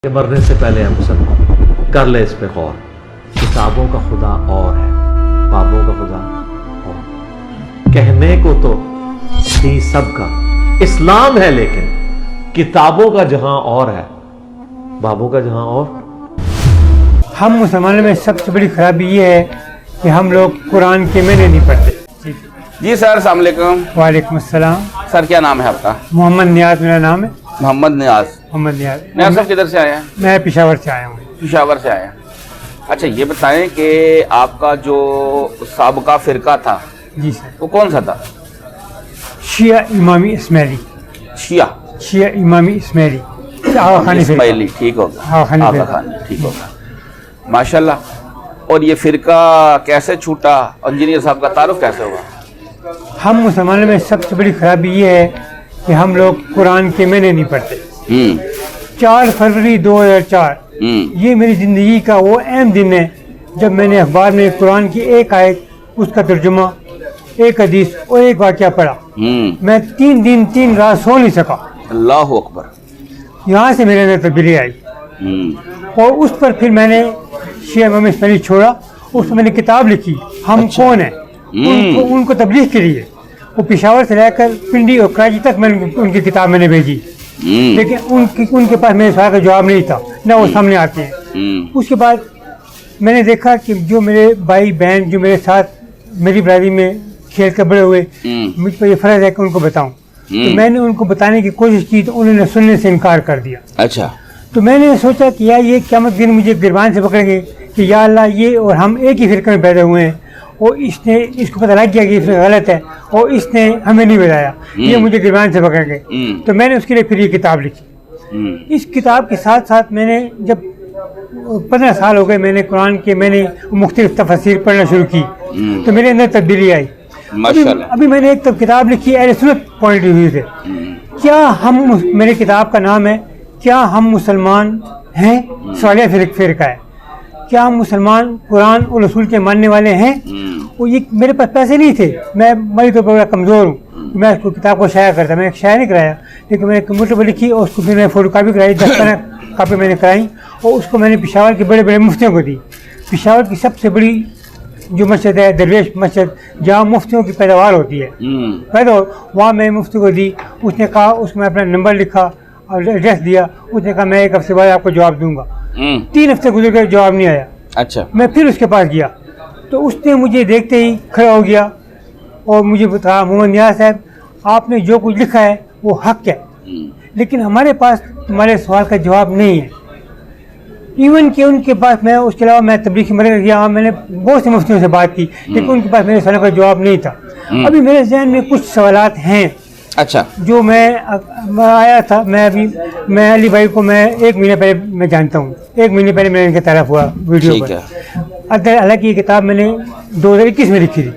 کہ مرنے سے پہلے ہے مسلمان، کر لے اس پہ غور۔ کتابوں کا خدا اور ہے، بابوں کا خدا اور۔ کہنے کو تو تھی سب کا اسلام ہے، لیکن کتابوں کا جہاں اور ہے، بابوں کا جہاں اور۔ ہم مسلمانوں میں سب سے بڑی خرابی یہ ہے کہ ہم لوگ قرآن کے معنی نہیں پڑھتے۔ جی سر، السلام علیکم۔ وعلیکم السلام۔ سر کیا نام ہے آپ کا؟ محمد نیاز میرا نام ہے۔ محمد نیاز۔ محمد نیاز صاحب کدھر سے آئے ہیں؟ میں پشاور سے آیا ہوں۔ پشاور سے آئے ہیں۔ اچھا یہ بتائیں کہ آپ کا جو سابقہ فرقہ تھا جی سر، وہ کون سا تھا؟ شیعہ امامی اسماعیلی۔ شیعہ امامی اسماعیلی، آغا خانی فرقہ۔ اسماعیلی، ٹھیک ہوگا، آغا خانی آغا فرقہ۔ خانی، ٹھیک ہوگا، ماشاءاللہ۔ اور یہ فرقہ کیسے چھوٹا؟ انجینئر صاحب کا تعارف کیسے ہوا؟ ہم مسلمانوں میں سب سے بڑی خرابی یہ ہے کہ ہم لوگ قرآن کے معنی نہیں پڑھتے۔ 4 فروری 2004 یہ میری زندگی کا وہ اہم دن ہے جب میں نے اخبار میں قرآن کی ایک آیت، اس کا ترجمہ، ایک حدیث اور ایک واقعہ پڑھا۔ میں 3 دن 3 رات سو نہیں سکا۔ اللہ اکبر۔ یہاں سے میرے اندر تبدیلی آئی، اور اس پر پھر میں نے شیعہ امام اسماعیلی چھوڑا۔ اس میں نے کتاب لکھی، ہم کون ہیں، ان کو تبلیغ کے لیے۔ وہ پشاور سے لے کر پنڈی اور کراچی تک میں ان کی کتاب میں نے بھیجی، لیکن ان کے پاس میرے سوال کا جواب نہیں تھا، نہ وہ سامنے آتے ہیں۔ اس کے بعد میں نے دیکھا کہ جو میرے بھائی بہن جو میرے ساتھ میری برادری میں کھیل کر بڑے ہوئے، مجھ پر یہ فرض ہے کہ ان کو بتاؤں۔ تو میں نے ان کو بتانے کی کوشش کی تو انہوں نے سننے سے انکار کر دیا۔ اچھا، تو میں نے سوچا کہ یار یہ قیامت دن مجھے گربان سے پکڑیں گے کہ یا اللہ یہ اور ہم ایک ہی فرقے میں پیدا ہوئے ہیں، اور اس کو پتہ لگ گیا کہ یہ فرقہ غلط ہے اور اس نے ہمیں نہیں بتایا، یہ مجھے گربان سے پکڑ گئے۔ تو میں نے اس کے لیے پھر یہ کتاب لکھی۔ اس کتاب کے ساتھ ساتھ میں نے جب 15 سال ہو گئے، میں نے قرآن کے مختلف تفاسیر پڑھنا شروع کی، تو میرے اندر تبدیلی آئی۔ ابھی میں نے ایک کتاب لکھی اہل سنت پوائنٹ آف ویو سے، کیا میری کتاب کا نام ہے کیا ہم مسلمان ہیں؟ سوالیہ فرقہ ہے، کیا ہم مسلمان قرآن اور رسول کے ماننے والے ہیں؟ وہ یہ میرے پاس پیسے نہیں تھے، میں مالی طور پر بڑا کمزور ہوں، میں اس کو کتاب کو شائع کرتا، میں شائع نہیں کرایا، لیکن میں نے کمپیوٹر پر لکھی اور اس کو پھر میں فوٹو کاپی کرائی، 10 کاپی میں نے کرائی، اور اس کو میں نے پشاور کے بڑے بڑے مفتیوں کو دی۔ پشاور کی سب سے بڑی جو مسجد ہے درویش مسجد، جہاں مفتیوں کی پیداوار ہوتی ہے، وہاں میں مفتی کو دی۔ اس نے کہا، اس میں اپنا نمبر لکھا اور ایڈریس دیا، اس نے کہا میں 1 ہفتے بعد آپ کو جواب دوں گا۔ 3 ہفتے گزر گئے، جواب نہیں آیا۔ اچھا، میں پھر اس کے پاس گیا تو اس نے مجھے دیکھتے ہی کھڑا ہو گیا اور مجھے بتایا، محمد نیاز صاحب آپ نے جو کچھ لکھا ہے وہ حق ہے، لیکن ہمارے پاس تمہارے سوال کا جواب نہیں ہے۔ ایون کہ ان کے پاس میں اس کے علاوہ میں تبلیغی مرکز گیا، میں نے بہت سے مفتیوں سے بات کی، لیکن ان کے پاس میرے سوالوں کا جواب نہیں تھا۔ ابھی میرے ذہن میں کچھ سوالات ہیں۔ اچھا، جو میں آیا تھا، میں علی بھائی کو میں 1 مہینے پہلے میں جانتا ہوں، 1 مہینے پہلے میرے ان کا تعارف ہوا ویڈیو پر۔ حالانکہ یہ کتاب میں نے 2021 میں لکھی تھی۔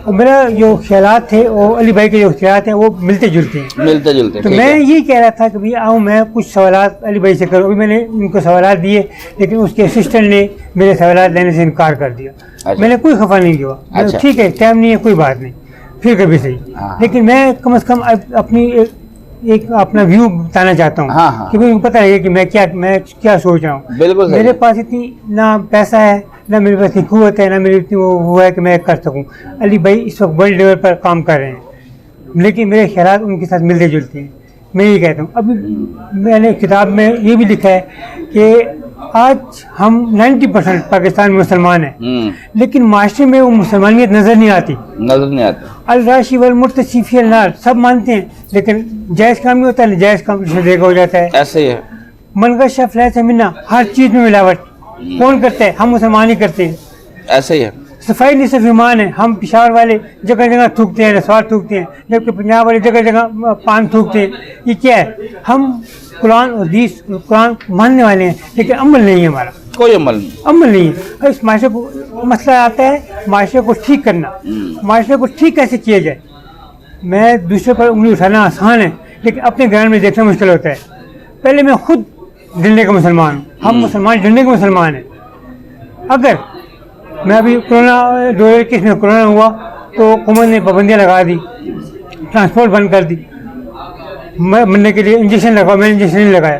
میرا جو خیالات تھے اور علی بھائی کے جو خیالات ہیں وہ ملتے جلتے ہیں، تو میں یہ کہہ رہا تھا کہ بھائی آؤں میں کچھ سوالات علی بھائی سے کروں۔ ابھی میں نے ان کو سوالات دیے، لیکن اس کے اسسٹنٹ نے میرے سوالات لینے سے انکار کر دیا۔ میں نے کوئی خفا نہیں کیا، ٹھیک ہے ٹائم نہیں ہے، کوئی بات نہیں، پھر کبھی صحیح، لیکن میں کم از کم اپنی اپنا ویو بتانا چاہتا ہوں کہ مجھے پتہ لگے کہ میں کیا سوچ رہا ہوں۔ میرے پاس اتنی نہ پیسہ ہے، نہ میرے پاس اتنی قوت ہے، نہ میری اتنی وہ ہے کہ میں کر سکوں۔ علی بھائی اس وقت ورلڈ لیول پر کام کر رہے ہیں، لیکن میرے خیالات ان کے ساتھ ملتے جلتے ہیں۔ میں یہ کہتا ہوں، ابھی میں نے کتاب میں یہ بھی لکھا ہے کہ آج ہم 90% پاکستان میں مسلمان ہیں، لیکن معاشرے میں وہ مسلمانیت نظر نہیں آتی۔ الراشی والمرتشی فی النار سب مانتے ہیں، لیکن جائز کام نہیں ہوتا، ناجائز کام سے دیکھا ہو جاتا ہے۔ ایسے ہی ہے، من غش فلیس منا، ہر چیز میں ملاوٹ کون کرتا ہے؟ ہم مسلمان ہی کرتے ہیں۔ ایسے ہی ہے، صفائی نصف ایمان ہے۔ ہم پشاور والے جگہ جگہ تھوکتے ہیں، رسوار تھوکتے ہیں، جبکہ پنجاب والے جگہ جگہ پان تھوکتے ہیں۔ یہ کیا ہے؟ ہم قرآن اور حدیث قرآن ماننے والے ہیں، لیکن عمل نہیں ہے، ہمارا کوئی عمل نہیں ہے۔ اس معاشرے کو مسئلہ آتا ہے معاشرے کو ٹھیک کرنا، معاشرے کو ٹھیک کیسے کیا جائے۔ میں دوسرے پر انگلی اٹھانا آسان ہے، لیکن اپنے گھر میں دیکھنا مشکل ہوتا ہے۔ پہلے میں خود ڈنڈے کا مسلمان ہوں، ہم مسلمان ڈنڈے کے مسلمان ہیں۔ اگر میں ابھی کورونا 2021 میں کورونا ہوا تو حکومت نے پابندیاں لگا دی، ٹرانسپورٹ بند کر دی، مرنے کے لیے انجیکشن لگاؤ، میں نے انجیکشن نہیں لگایا،